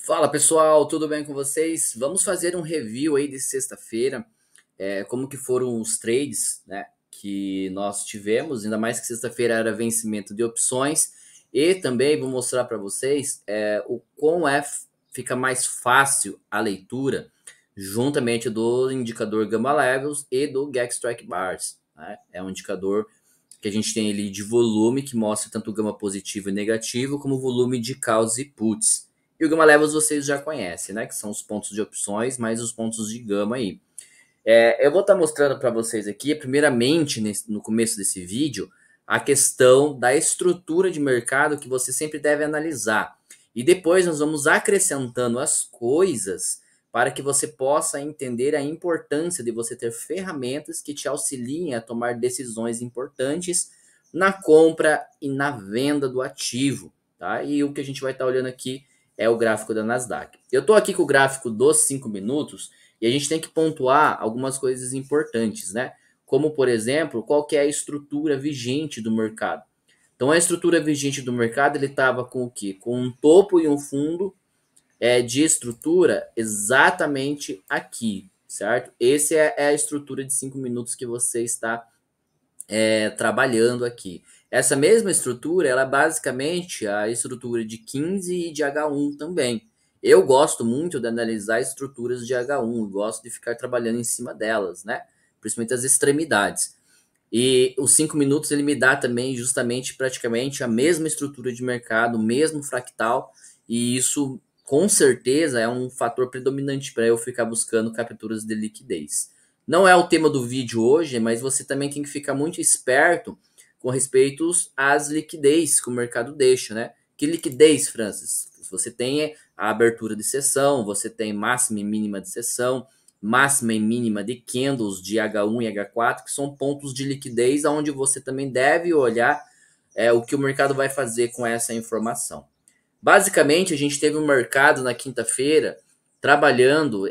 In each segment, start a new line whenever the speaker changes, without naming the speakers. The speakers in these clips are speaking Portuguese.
Fala pessoal, tudo bem com vocês? Vamos fazer um review aí de sexta-feira, como que foram os trades, né, que nós tivemos, ainda mais que sexta-feira era vencimento de opções, e também vou mostrar para vocês o quão fica mais fácil a leitura, juntamente do indicador Gamma Levels e do Gag Strike Bars, né? É um indicador que a gente tem ali de volume, que mostra tanto o gama positivo e negativo, como o volume de calls e puts. E o Gama Levels vocês já conhecem, né? Que são os pontos de opções, mais os pontos de gama aí. Eu vou estar mostrando para vocês aqui, primeiramente, no começo desse vídeo, a questão da estrutura de mercado que você sempre deve analisar. E depois nós vamos acrescentando as coisas para que você possa entender a importância de você ter ferramentas que te auxiliem a tomar decisões importantes na compra e na venda do ativo. Tá? E o que a gente vai estar olhando aqui é o gráfico da Nasdaq. Eu estou aqui com o gráfico dos 5 minutos e a gente tem que pontuar algumas coisas importantes, né? Como, por exemplo, qual que é a estrutura vigente do mercado. Então, a estrutura vigente do mercado, ele estava com o quê? Com um topo e um fundo de estrutura exatamente aqui, certo? Essa é a estrutura de 5 minutos que você está trabalhando aqui. Essa mesma estrutura, ela é basicamente a estrutura de 15 e de H1 também. Eu gosto muito de analisar estruturas de H1, gosto de ficar trabalhando em cima delas, né? Principalmente as extremidades. E os 5 minutos ele me dá também justamente praticamente a mesma estrutura de mercado, o mesmo fractal, e isso com certeza é um fator predominante para eu ficar buscando capturas de liquidez. Não é o tema do vídeo hoje, mas você também tem que ficar muito esperto com respeito às liquidez que o mercado deixa, né? Que liquidez, Francis? Você tem a abertura de sessão, você tem máxima e mínima de sessão, máxima e mínima de candles de H1 e H4, que são pontos de liquidez onde você também deve olhar o que o mercado vai fazer com essa informação. Basicamente, a gente teve um mercado na quinta-feira trabalhando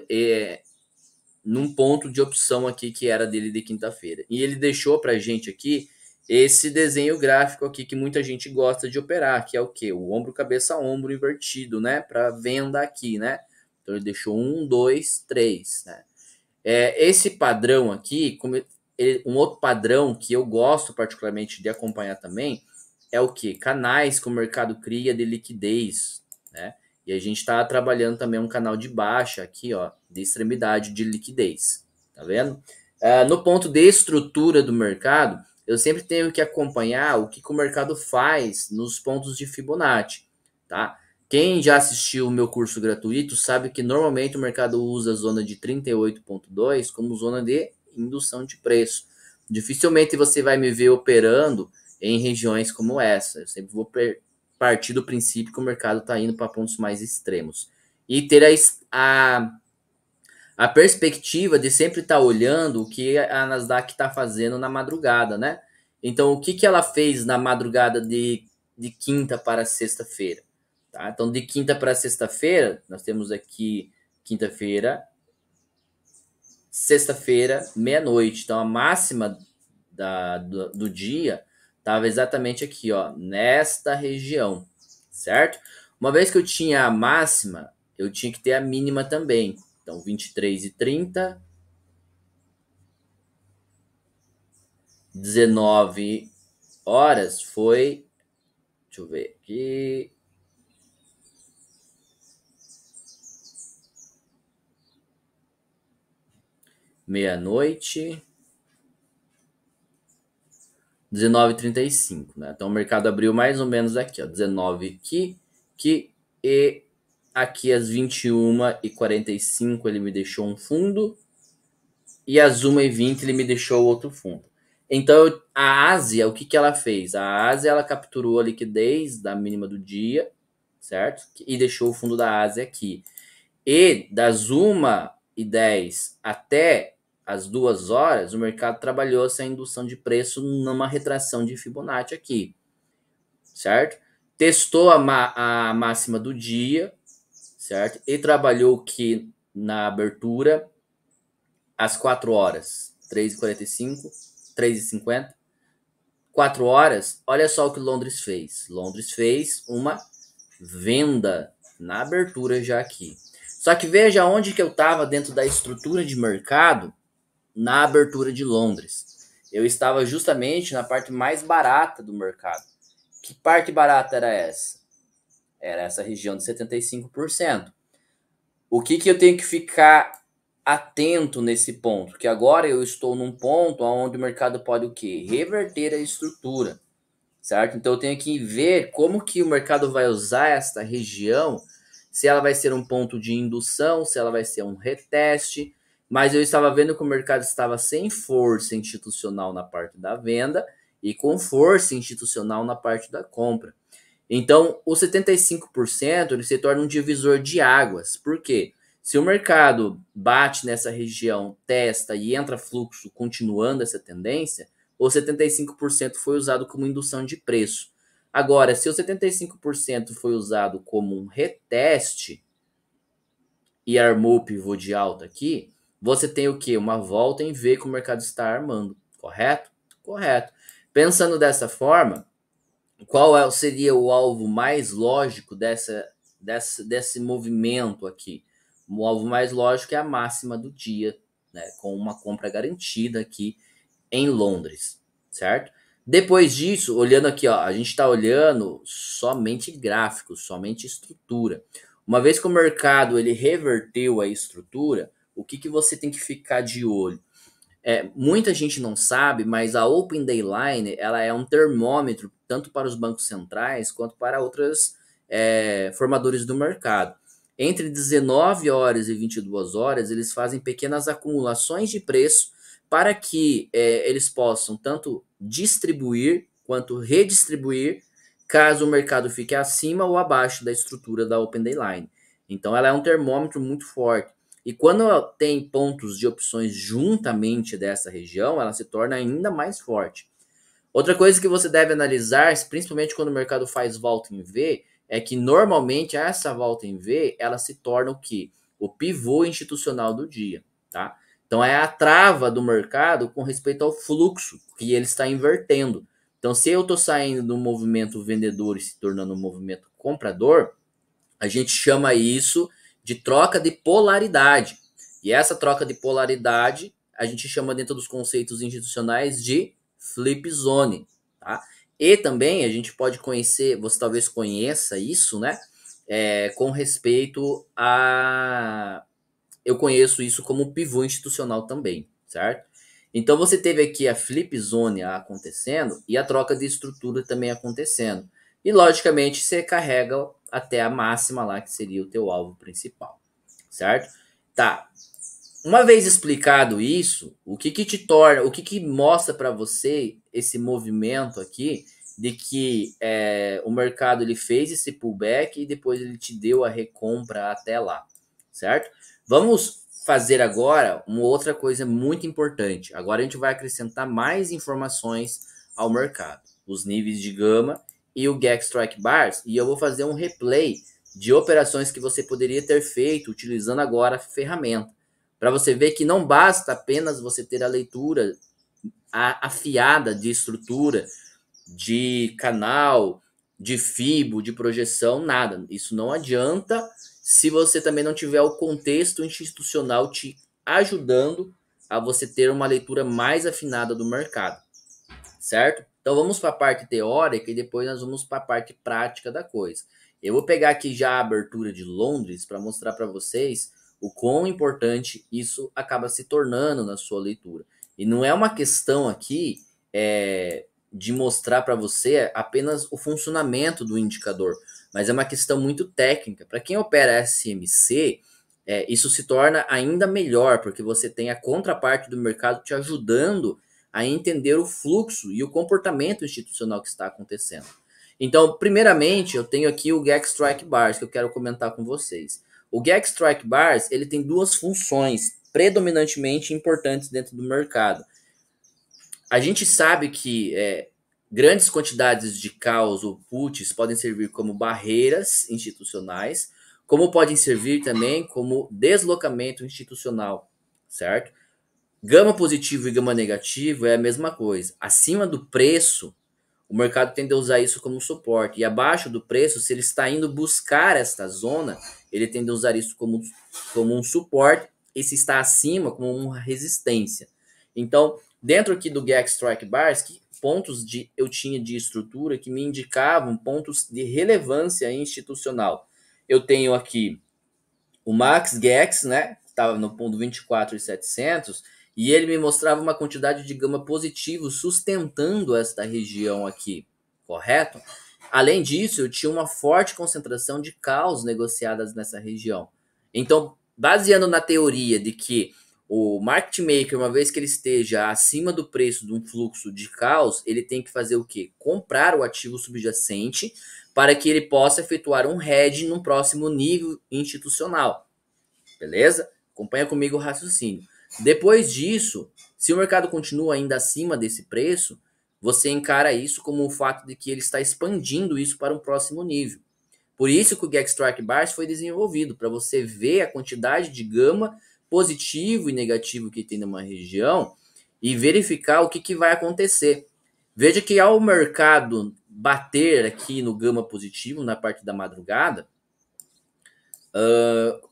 num ponto de opção aqui que era dele de quinta-feira. E ele deixou para a gente aqui esse desenho gráfico aqui que muita gente gosta de operar, que é o quê? O ombro, cabeça, ombro invertido, né? Para venda aqui, né? Então ele deixou 1, 2, 3, né? Esse padrão aqui, um outro padrão que eu gosto particularmente de acompanhar também, é o que? Canais que o mercado cria de liquidez, né? E a gente está trabalhando também um canal de baixa aqui, ó, de extremidade de liquidez, tá vendo? No ponto de estrutura do mercado, eu sempre tenho que acompanhar o que o mercado faz nos pontos de Fibonacci, tá? Quem já assistiu o meu curso gratuito sabe que normalmente o mercado usa a zona de 38,2 como zona de indução de preço. Dificilmente você vai me ver operando em regiões como essa. Eu sempre vou partir do princípio que o mercado está indo para pontos mais extremos. E ter a perspectiva de sempre estar olhando o que a Nasdaq está fazendo na madrugada, né? Então, o que ela fez na madrugada de quinta para sexta-feira? Tá? Então, de quinta para sexta-feira, nós temos aqui quinta-feira, sexta-feira, meia-noite. Então, a máxima do dia estava exatamente aqui, ó, nesta região, certo? Uma vez que eu tinha a máxima, eu tinha que ter a mínima também. Então, 23h30, 19 horas foi. Deixa eu ver aqui. Meia-noite. 19h35, né? Então o mercado abriu mais ou menos aqui, ó, 19 aqui e aqui às 21h45 ele me deixou um fundo e às 1h20 ele me deixou outro fundo. Então a Ásia, o que ela fez? A Ásia ela capturou a liquidez da mínima do dia, certo? E deixou o fundo da Ásia aqui. E das 1h10 até às 2 horas, o mercado trabalhou essa indução de preço numa retração de Fibonacci aqui, certo? Testou a máxima do dia, certo? E trabalhou que na abertura às 4 horas, 3h45, 3h50, 4 horas, olha só o que Londres fez. Londres fez uma venda Na abertura já aqui. Só que veja onde que eu estava dentro da estrutura de mercado na abertura de Londres. Eu estava justamente na parte mais barata do mercado. Que parte barata era essa? Era essa região de 75%. O que que eu tenho que ficar atento nesse ponto? Que agora eu estou num ponto onde o mercado pode o quê? Reverter a estrutura, certo? Então eu tenho que ver como que o mercado vai usar esta região, se ela vai ser um ponto de indução, se ela vai ser um reteste, mas eu estava vendo que o mercado estava sem força institucional na parte da venda e com força institucional na parte da compra. Então, o 75% ele se torna um divisor de águas. Por quê? Se o mercado bate nessa região, testa e entra fluxo continuando essa tendência, o 75% foi usado como indução de preço. Agora, se o 75% foi usado como um reteste e armou o pivô de alta aqui, você tem o quê? Uma volta em V que o mercado está armando, correto? Correto. Pensando dessa forma, qual seria o alvo mais lógico desse movimento aqui? O alvo mais lógico é a máxima do dia, né, com uma compra garantida aqui em Londres, certo? Depois disso, olhando aqui, ó, a gente está olhando somente gráficos, somente estrutura. Uma vez que o mercado ele reverteu a estrutura, o que, que você tem que ficar de olho? Muita gente não sabe, mas a Open Day Line ela é um termômetro tanto para os bancos centrais quanto para outras formadores do mercado. Entre 19 horas e 22 horas, eles fazem pequenas acumulações de preço para que eles possam tanto distribuir quanto redistribuir caso o mercado fique acima ou abaixo da estrutura da Open Day Line. Então, ela é um termômetro muito forte. E quando ela tem pontos de opções juntamente dessa região, ela se torna ainda mais forte. Outra coisa que você deve analisar, principalmente quando o mercado faz volta em V, é que normalmente essa volta em V, ela se torna o quê? O pivô institucional do dia, tá? Então é a trava do mercado com respeito ao fluxo que ele está invertendo. Então se eu estou saindo do movimento vendedor e se tornando um movimento comprador, a gente chama isso de troca de polaridade. E essa troca de polaridade a gente chama dentro dos conceitos institucionais de flip zone, tá? E também a gente pode conhecer, você talvez conheça isso, né? Com respeito a... Eu conheço isso como pivô institucional também, certo? Então você teve aqui a flip zone acontecendo e a troca de estrutura também acontecendo. E logicamente você carrega até a máxima lá, que seria o teu alvo principal, certo? Tá. Uma vez explicado isso, o que que te torna, o que que mostra para você esse movimento aqui de que o mercado ele fez esse pullback e depois ele te deu a recompra até lá, certo? Vamos fazer agora uma outra coisa muito importante. Agora a gente vai acrescentar mais informações ao mercado, os níveis de gama e o Gag Strike Bars, e eu vou fazer um replay de operações que você poderia ter feito utilizando agora a ferramenta, para você ver que não basta apenas você ter a leitura afiada de estrutura, de canal, de FIBO, de projeção, nada. Isso não adianta se você também não tiver o contexto institucional te ajudando a você ter uma leitura mais afinada do mercado, certo? Então vamos para a parte teórica e depois nós vamos para a parte prática da coisa. Eu vou pegar aqui já a abertura de Londres para mostrar para vocês o quão importante isso acaba se tornando na sua leitura. E não é uma questão aqui de mostrar para você apenas o funcionamento do indicador, mas é uma questão muito técnica. Para quem opera SMC, isso se torna ainda melhor, porque você tem a contraparte do mercado te ajudando a entender o fluxo e o comportamento institucional que está acontecendo. Então, primeiramente, eu tenho aqui o Gag Strike Bars, que eu quero comentar com vocês. O Gag Strike Bars ele tem duas funções predominantemente importantes dentro do mercado. A gente sabe que grandes quantidades de calls ou puts podem servir como barreiras institucionais, como podem servir também como deslocamento institucional, certo? Gama positivo e gama negativo é a mesma coisa. Acima do preço, o mercado tende a usar isso como suporte. E abaixo do preço, se ele está indo buscar esta zona, ele tende a usar isso como um suporte, e se está acima, como uma resistência. Então, dentro aqui do GAC Strike Bars, que pontos eu tinha de estrutura que me indicavam pontos de relevância institucional. Eu tenho aqui o Max Gex, né? Estava no ponto 24.700 e ele me mostrava uma quantidade de gama positivo sustentando esta região aqui, correto? Além disso, eu tinha uma forte concentração de calls negociadas nessa região. Então, baseando na teoria de que o market maker, uma vez que ele esteja acima do preço de um fluxo de calls, ele tem que fazer o quê? Comprar o ativo subjacente para que ele possa efetuar um hedge no próximo nível institucional. Beleza? Acompanha comigo o raciocínio. Depois disso, se o mercado continua ainda acima desse preço, você encara isso como o fato de que ele está expandindo isso para um próximo nível. Por isso que o GAC Strike Bars foi desenvolvido, para você ver a quantidade de gama positivo e negativo que tem numa região e verificar o que vai acontecer. Veja que ao mercado bater aqui no gama positivo na parte da madrugada,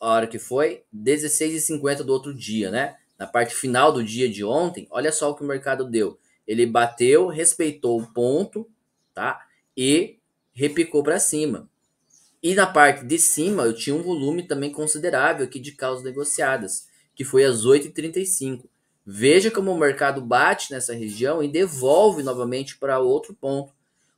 a hora que foi 16h50 do outro dia, né? Na parte final do dia de ontem, olha só o que o mercado deu. Ele bateu, respeitou o ponto, tá? E repicou para cima. E na parte de cima, eu tinha um volume também considerável aqui de causas negociadas, que foi às 8h35. Veja como o mercado bate nessa região e devolve novamente para outro ponto.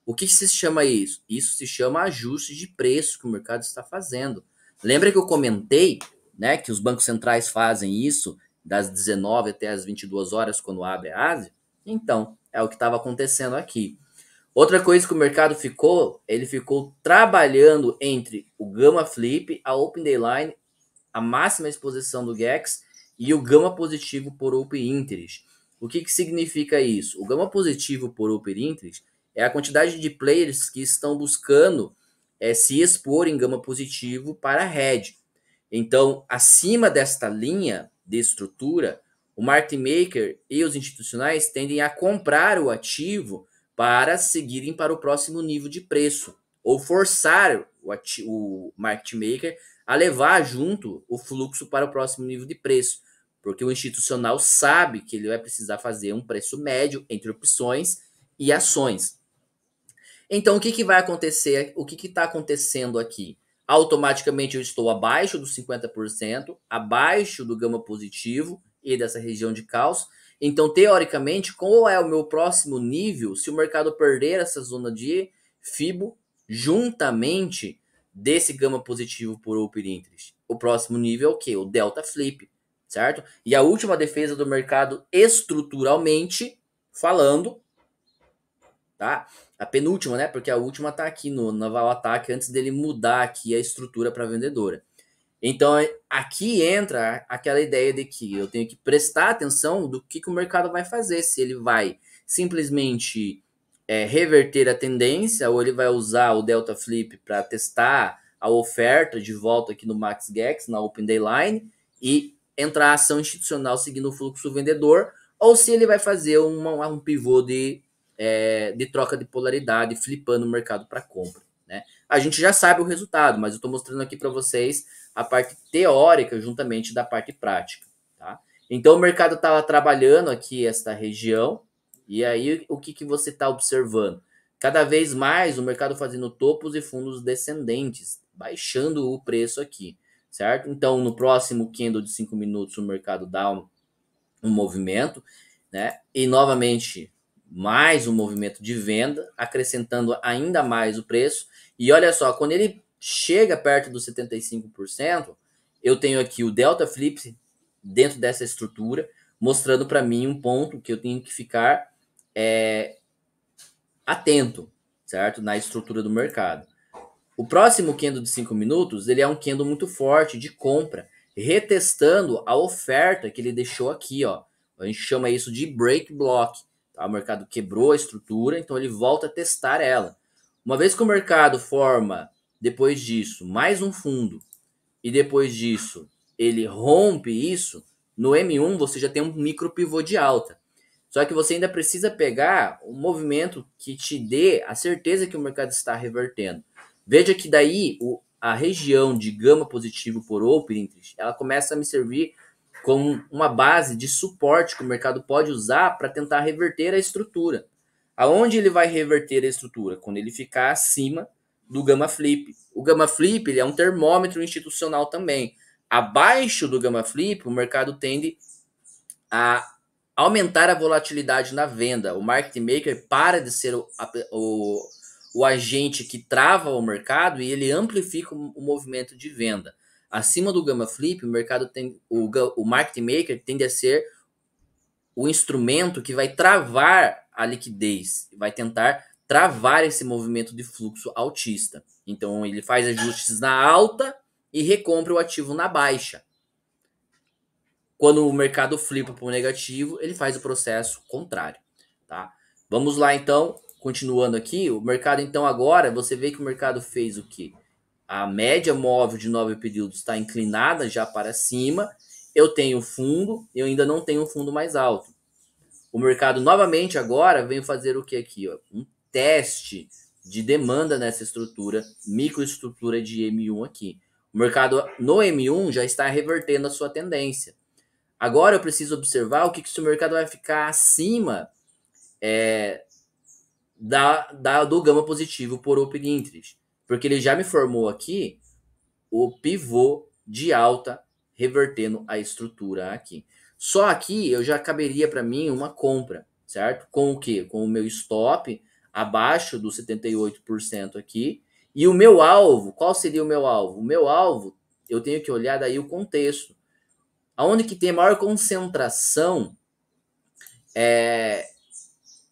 O que se chama isso? Isso se chama ajuste de preço que o mercado está fazendo. Lembra que eu comentei, né, que os bancos centrais fazem isso das 19 até as 22 horas quando abre a Ásia? Então, é o que estava acontecendo aqui. Outra coisa que o mercado ele ficou trabalhando entre o Gamma Flip, a Open Dayline, a máxima exposição do GEX e o Gama positivo por Open Interest. O que significa isso? O Gama positivo por Open Interest é a quantidade de players que estão buscando se expor em Gama positivo para hedge. Então, acima desta linha de estrutura, o market maker e os institucionais tendem a comprar o ativo para seguirem para o próximo nível de preço, ou forçar o market maker a levar junto o fluxo para o próximo nível de preço, porque o institucional sabe que ele vai precisar fazer um preço médio entre opções e ações. Então, o que vai acontecer? O que está acontecendo aqui? Automaticamente eu estou abaixo dos 50%, abaixo do gama positivo e dessa região de caos. Então, teoricamente, qual é o meu próximo nível se o mercado perder essa zona de FIBO juntamente desse gama positivo por Open Interest? O próximo nível é o quê? O Delta Flip, certo? E a última defesa do mercado estruturalmente falando, tá? A penúltima, né? Porque a última tá aqui no Naval Ataque antes dele mudar aqui a estrutura para vendedora. Então, aqui entra aquela ideia de que eu tenho que prestar atenção do que o mercado vai fazer. Se ele vai simplesmente reverter a tendência ou ele vai usar o Delta Flip para testar a oferta de volta aqui no Max Gex, na Open Dayline, e entrar a ação institucional seguindo o fluxo vendedor, ou se ele vai fazer um pivô de troca de polaridade, flipando o mercado para compra, né? A gente já sabe o resultado, mas eu estou mostrando aqui para vocês a parte teórica juntamente da parte prática, tá? Então o mercado estava trabalhando aqui esta região, e aí o que você está observando? Cada vez mais o mercado fazendo topos e fundos descendentes, baixando o preço aqui, certo? Então no próximo candle de 5 minutos o mercado dá um movimento, né? E novamente mais um movimento de venda, acrescentando ainda mais o preço. E olha só, quando ele chega perto dos 75%, eu tenho aqui o Delta Flip dentro dessa estrutura, mostrando para mim um ponto que eu tenho que ficar atento, certo? Na estrutura do mercado. O próximo candle de 5 minutos, ele é um candle muito forte de compra, retestando a oferta que ele deixou aqui, ó. A gente chama isso de break block. Tá? O mercado quebrou a estrutura, então ele volta a testar ela. Uma vez que o mercado forma, depois disso, mais um fundo, e depois disso ele rompe isso, no M1 você já tem um micro pivô de alta. Só que você ainda precisa pegar um movimento que te dê a certeza que o mercado está revertendo. Veja que daí a região de gama positivo por open interest, ela começa a me servir como uma base de suporte que o mercado pode usar para tentar reverter a estrutura. Aonde ele vai reverter a estrutura? Quando ele ficar acima do Gamma Flip. O Gamma Flip ele é um termômetro institucional também. Abaixo do Gamma Flip, o mercado tende a aumentar a volatilidade na venda. O market maker para de ser o agente que trava o mercado e ele amplifica o movimento de venda. Acima do Gamma Flip, o mercado tem o market maker tende a ser o instrumento que vai travar a liquidez, vai tentar travar esse movimento de fluxo altista. Então ele faz ajustes na alta e recompra o ativo na baixa. Quando o mercado flipa para o negativo, ele faz o processo contrário, tá? Vamos lá então, continuando aqui, o mercado então agora, você vê que o mercado fez o quê? A média móvel de 9 períodos está inclinada já para cima, eu tenho fundo, eu ainda não tenho um fundo mais alto. O mercado novamente agora vem fazer o que aqui? Ó? Um teste de demanda nessa estrutura, microestrutura de M1 aqui. O mercado no M1 já está revertendo a sua tendência. Agora eu preciso observar o que o mercado vai ficar acima do gama positivo por open interest. Porque ele já me formou aqui o pivô de alta revertendo a estrutura aqui. Só aqui eu já caberia para mim uma compra, certo? Com o quê? Com o meu stop abaixo dos 78% aqui. E o meu alvo, qual seria o meu alvo? O meu alvo, eu tenho que olhar daí o contexto. Aonde que tem maior concentração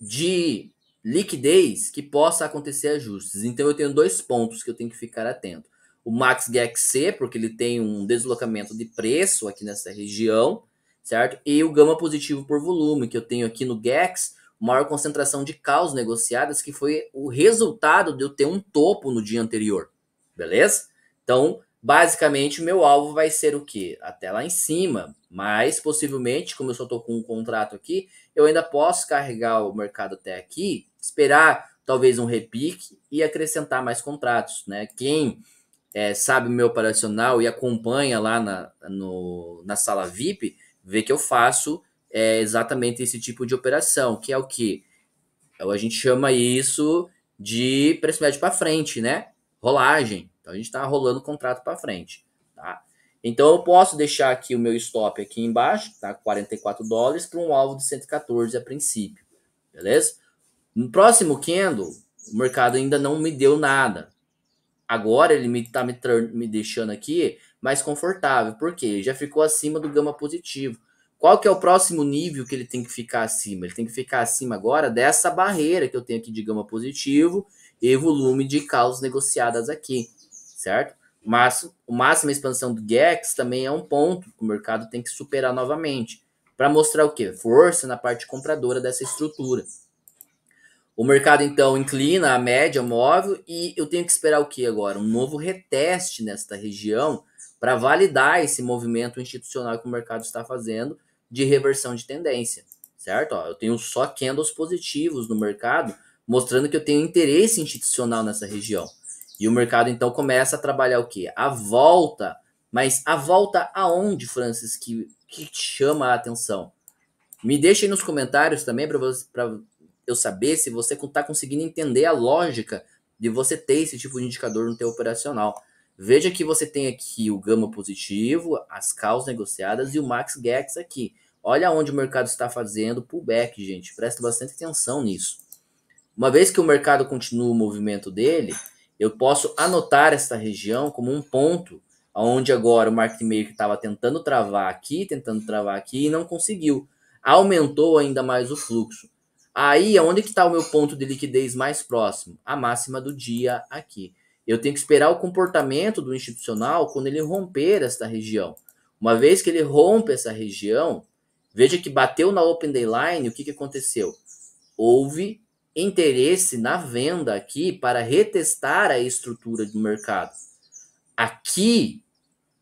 de liquidez que possa acontecer ajustes. Então eu tenho 2 pontos que eu tenho que ficar atento. O Max GXC, porque ele tem um deslocamento de preço aqui nessa região, certo? E o gama positivo por volume, que eu tenho aqui no GEX, maior concentração de calls negociadas, que foi o resultado de eu ter um topo no dia anterior, beleza? Então, basicamente, o meu alvo vai ser o quê? Até lá em cima, mas possivelmente, como eu só estou com um contrato aqui, eu ainda posso carregar o mercado até aqui, esperar talvez um repique e acrescentar mais contratos, né? Quem sabe o meu operacional e acompanha lá na sala VIP, vê que eu faço exatamente esse tipo de operação, que é o que? A gente chama isso de preço médio para frente, né? Rolagem. Então a gente está rolando o contrato para frente, tá? Então eu posso deixar aqui o meu stop aqui embaixo, tá? 44 dólares para um alvo de 114 a princípio, beleza? No próximo candle, o mercado ainda não me deu nada. Agora ele me deixando aqui mais confortável, porque já ficou acima do gama positivo. Qual que é o próximo nível que ele tem que ficar acima? Ele tem que ficar acima agora dessa barreira que eu tenho aqui de gama positivo e volume de calls negociadas aqui, certo? Mas o máximo expansão do GEX também é um ponto que o mercado tem que superar novamente para mostrar o quê? Força na parte compradora dessa estrutura. O mercado então inclina a média móvel e eu tenho que esperar o que agora? Um novo reteste nesta região para validar esse movimento institucional que o mercado está fazendo de reversão de tendência, certo? Ó, eu tenho só candles positivos no mercado, mostrando que eu tenho interesse institucional nessa região. E o mercado então começa a trabalhar o que? A volta. Mas a volta aonde, Francis, que te chama a atenção? Me deixe aí nos comentários também para eu saber se você está conseguindo entender a lógica de você ter esse tipo de indicador no teu operacional. Veja que você tem aqui o gama positivo, as calls negociadas e o max GEX aqui. Olha onde o mercado está fazendo pullback, gente. Presta bastante atenção nisso. Uma vez que o mercado continua o movimento dele, eu posso anotar essa região como um ponto onde agora o market maker estava tentando travar aqui e não conseguiu. Aumentou ainda mais o fluxo. Aí, onde que está o meu ponto de liquidez mais próximo? A máxima do dia aqui. Eu tenho que esperar o comportamento do institucional quando ele romper esta região. Uma vez que ele rompe essa região, veja que bateu na Open Day Line, o que aconteceu? Houve interesse na venda aqui para retestar a estrutura do mercado. Aqui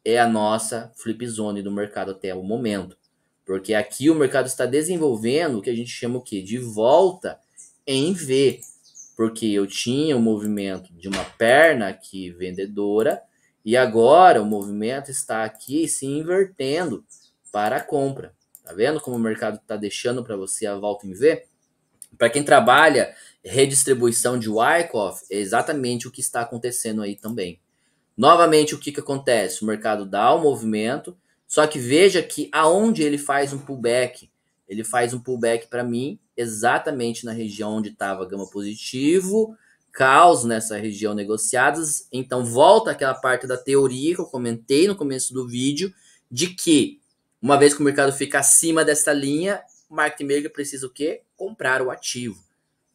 é a nossa flip zone do mercado até o momento. Porque aqui o mercado está desenvolvendo o que a gente chama o quê? De volta em V. Porque eu tinha o movimento de uma perna aqui vendedora e agora o movimento está aqui se invertendo para a compra. Tá vendo como o mercado está deixando para você a volta em V? Para quem trabalha redistribuição de Wyckoff, é exatamente o que está acontecendo aí também. Novamente, o que acontece? O mercado dá o movimento, só que veja que aonde ele faz um pullback, ele faz um pullback para mim exatamente na região onde estava gama positivo, caos nessa região negociadas. Então volta aquela parte da teoria que eu comentei no começo do vídeo, de que uma vez que o mercado fica acima dessa linha, o market maker precisa o quê? Comprar o ativo.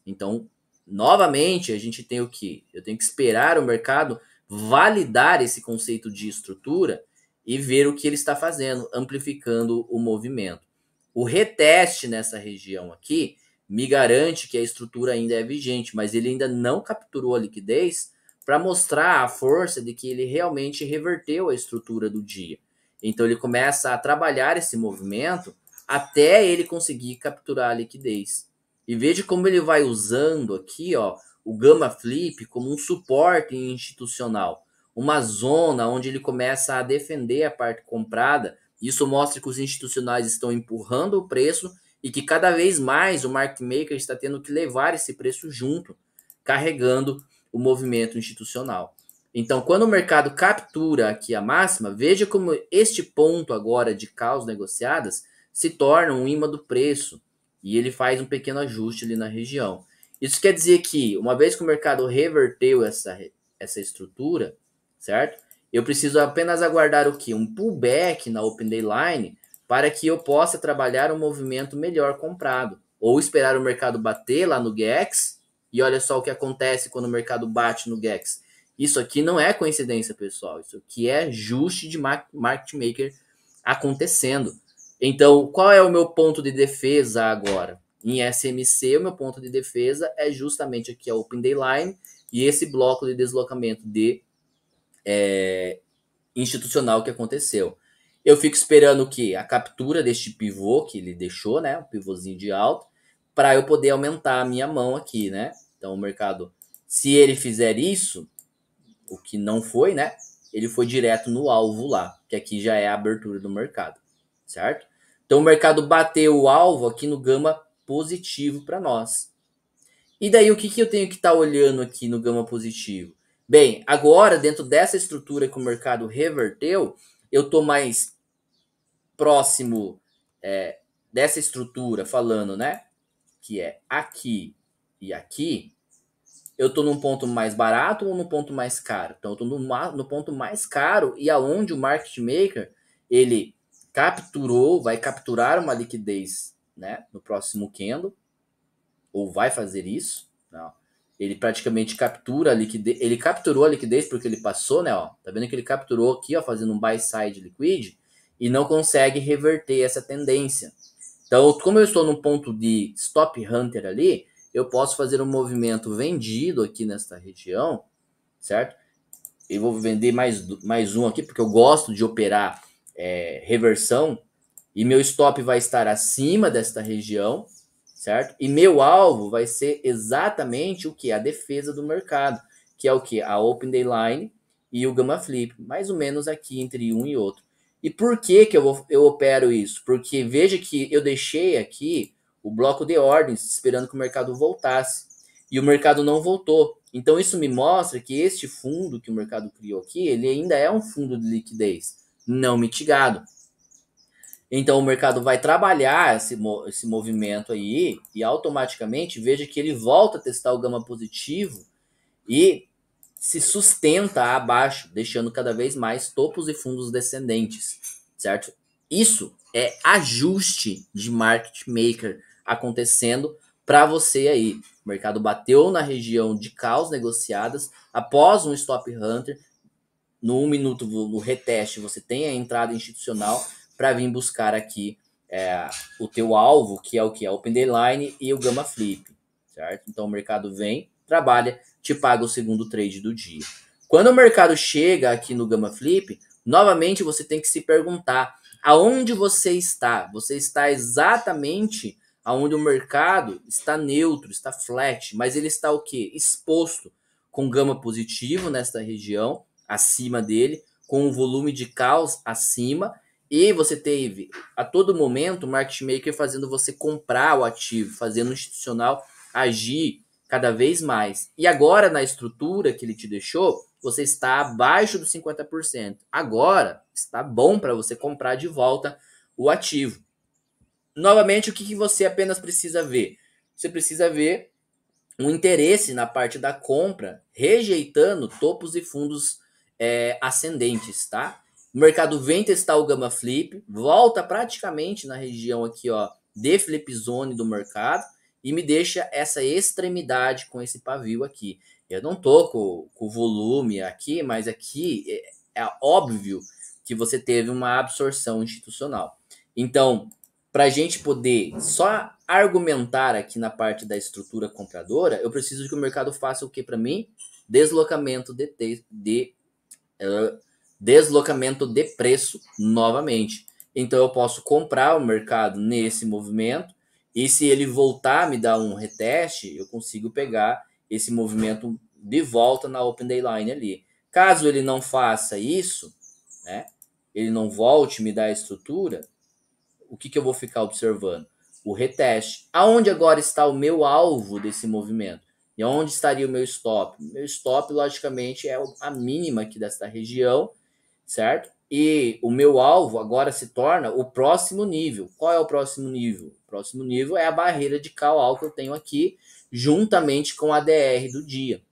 Então, novamente, a gente tem o que? Eu tenho que esperar o mercado validar esse conceito de estrutura e ver o que ele está fazendo, amplificando o movimento. O reteste nessa região aqui me garante que a estrutura ainda é vigente, mas ele ainda não capturou a liquidez para mostrar a força de que ele realmente reverteu a estrutura do dia. Então ele começa a trabalhar esse movimento até ele conseguir capturar a liquidez. E veja como ele vai usando aqui, ó, o Gamma Flip como um suporte institucional, uma zona onde ele começa a defender a parte comprada. Isso mostra que os institucionais estão empurrando o preço e que cada vez mais o market maker está tendo que levar esse preço junto, carregando o movimento institucional. Então, quando o mercado captura aqui a máxima, veja como este ponto agora de caos negociadas se torna um imã do preço e ele faz um pequeno ajuste ali na região. Isso quer dizer que, uma vez que o mercado reverteu essa estrutura, certo? Eu preciso apenas aguardar o quê? Um pullback na Open Day Line para que eu possa trabalhar um movimento melhor comprado. Ou esperar o mercado bater lá no GEX, e olha só o que acontece quando o mercado bate no GEX. Isso aqui não é coincidência, pessoal. Isso aqui é ajuste de market maker acontecendo. Então, qual é o meu ponto de defesa agora? Em SMC, o meu ponto de defesa é justamente aqui a Open Day Line e esse bloco de deslocamento de institucional que aconteceu. Eu fico esperando que a captura deste pivô que ele deixou, né, um pivôzinho de alta, para eu poder aumentar a minha mão aqui, né? Então, o mercado, se ele fizer isso, o que não foi, né? Ele foi direto no alvo lá, que aqui já é a abertura do mercado, certo? Então, o mercado bateu o alvo aqui no gama positivo para nós. E daí, o que eu tenho que estar olhando aqui no gama positivo? Bem, agora, dentro dessa estrutura que o mercado reverteu, eu estou mais próximo dessa estrutura, falando, né? Que é aqui e aqui. Eu estou num ponto mais barato ou no ponto mais caro? Então, eu estou no ponto mais caro e aonde o market maker, ele capturou, vai capturar uma liquidez, né? No próximo candle, ou vai fazer isso, não. Ele praticamente captura a liquidez, ele capturou a liquidez porque ele passou, né, ó, tá vendo que ele capturou aqui, ó, fazendo um buy side liquid e não consegue reverter essa tendência. Então, como eu estou no ponto de stop hunter ali, eu posso fazer um movimento vendido aqui nesta região, certo? Eu vou vender mais um aqui porque eu gosto de operar reversão e meu stop vai estar acima desta região, certo? E meu alvo vai ser exatamente o que? A defesa do mercado, que é o que? A Open Day Line e o Gamma Flip, mais ou menos aqui entre um e outro. E por que eu opero isso? Porque veja que eu deixei aqui o bloco de ordens esperando que o mercado voltasse. E o mercado não voltou. Então isso me mostra que este fundo que o mercado criou aqui, ele ainda é um fundo de liquidez não mitigado. Então o mercado vai trabalhar esse movimento aí e automaticamente veja que ele volta a testar o gama positivo e se sustenta abaixo, deixando cada vez mais topos e fundos descendentes, certo? Isso é ajuste de market maker acontecendo para você aí. O mercado bateu na região de caos negociadas após um stop hunter. No 1 minuto no reteste você tem a entrada institucional para vir buscar aqui o teu alvo, que é o que? A Open Day Line e o Gamma Flip, certo? Então o mercado vem, trabalha, te paga o segundo trade do dia. Quando o mercado chega aqui no Gamma Flip, novamente você tem que se perguntar aonde você está. Você está exatamente aonde o mercado está neutro, está flat, mas ele está o quê? Exposto com gama positivo nesta região, acima dele, com um volume de caos acima, e você teve a todo momento o market maker fazendo você comprar o ativo, fazendo o institucional agir cada vez mais. E agora, na estrutura que ele te deixou, você está abaixo dos 50%. Agora está bom para você comprar de volta o ativo. Novamente, o que você apenas precisa ver? Você precisa ver um interesse na parte da compra, rejeitando topos e fundos ascendentes, tá? O mercado vem testar o Gamma Flip, volta praticamente na região aqui, ó, de flip zone do mercado e me deixa essa extremidade com esse pavio aqui. Eu não tô com o volume aqui, mas aqui é óbvio que você teve uma absorção institucional. Então, para a gente poder só argumentar aqui na parte da estrutura compradora, eu preciso que o mercado faça o que para mim? Deslocamento deslocamento de preço novamente. Então eu posso comprar o mercado nesse movimento e se ele voltar a me dar um reteste, eu consigo pegar esse movimento de volta na Open Day Line ali. Caso ele não faça isso, né, ele não volte me dar a estrutura, o que eu vou ficar observando? O reteste. Aonde agora está o meu alvo desse movimento? E onde estaria o meu stop? Meu stop, logicamente, é a mínima aqui desta região, certo? E o meu alvo agora se torna o próximo nível. Qual é o próximo nível? O próximo nível é a barreira de call-out que eu tenho aqui, juntamente com a DR do dia,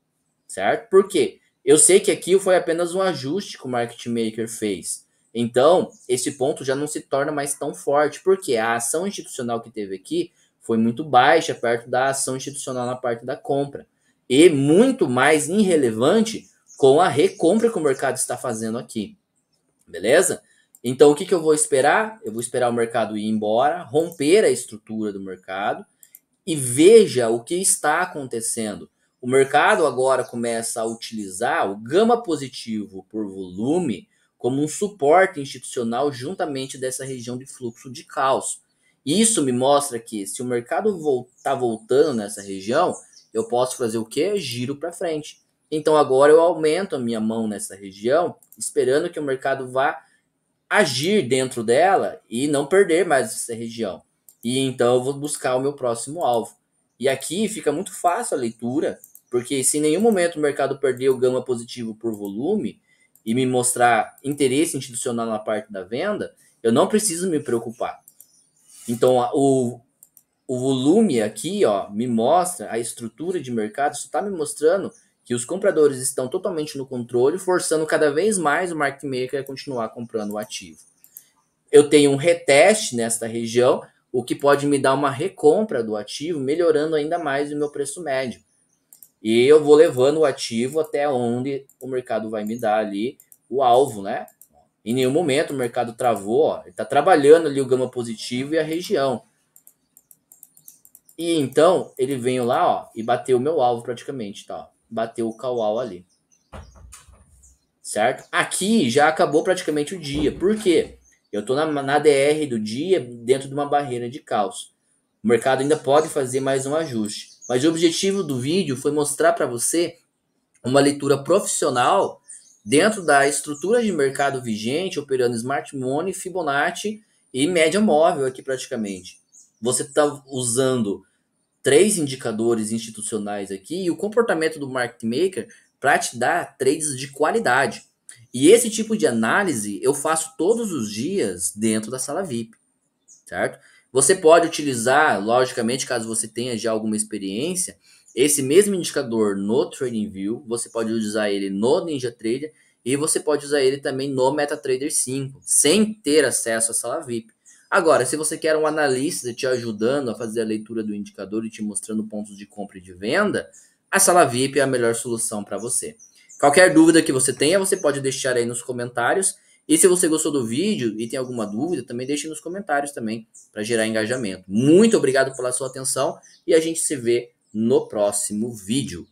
certo? Por quê? Eu sei que aqui foi apenas um ajuste que o market maker fez. Então, esse ponto já não se torna mais tão forte, porque a ação institucional que teve aqui foi muito baixa perto da ação institucional na parte da compra. E muito mais irrelevante com a recompra que o mercado está fazendo aqui. Beleza? Então, o que eu vou esperar? Eu vou esperar o mercado ir embora, romper a estrutura do mercado e veja o que está acontecendo. O mercado agora começa a utilizar o gama positivo por volume como um suporte institucional juntamente dessa região de fluxo de caos. Isso me mostra que se o mercado está voltando nessa região, eu posso fazer o quê? Giro para frente. Então agora eu aumento a minha mão nessa região, esperando que o mercado vá agir dentro dela e não perder mais essa região. E então eu vou buscar o meu próximo alvo. E aqui fica muito fácil a leitura, porque se em nenhum momento o mercado perder o gama positivo por volume e me mostrar interesse institucional na parte da venda, eu não preciso me preocupar. Então o volume aqui, ó, me mostra a estrutura de mercado, isso está me mostrando que os compradores estão totalmente no controle, forçando cada vez mais o market maker a continuar comprando o ativo. Eu tenho um reteste nesta região, o que pode me dar uma recompra do ativo, melhorando ainda mais o meu preço médio. E eu vou levando o ativo até onde o mercado vai me dar ali o alvo, né? Em nenhum momento o mercado travou, ó, ele está trabalhando ali o gama positivo e a região. E então ele veio lá, ó, e bateu o meu alvo praticamente, tá? Bateu o call ali. Certo? Aqui já acabou praticamente o dia. Por quê? Eu tô na DR do dia dentro de uma barreira de caos. O mercado ainda pode fazer mais um ajuste. Mas o objetivo do vídeo foi mostrar para você uma leitura profissional dentro da estrutura de mercado vigente, operando Smart Money, Fibonacci e média móvel aqui praticamente. Você está usando 3 indicadores institucionais aqui e o comportamento do market maker para te dar trades de qualidade. E esse tipo de análise eu faço todos os dias dentro da sala VIP, certo? Você pode utilizar, logicamente, caso você tenha já alguma experiência, esse mesmo indicador no TradingView, você pode usar ele no NinjaTrader e você pode usar ele também no MetaTrader 5, sem ter acesso à sala VIP. Agora, se você quer um analista te ajudando a fazer a leitura do indicador e te mostrando pontos de compra e de venda, a sala VIP é a melhor solução para você. Qualquer dúvida que você tenha, você pode deixar aí nos comentários. E se você gostou do vídeo e tem alguma dúvida, também deixe nos comentários também para gerar engajamento. Muito obrigado pela sua atenção e a gente se vê no próximo vídeo.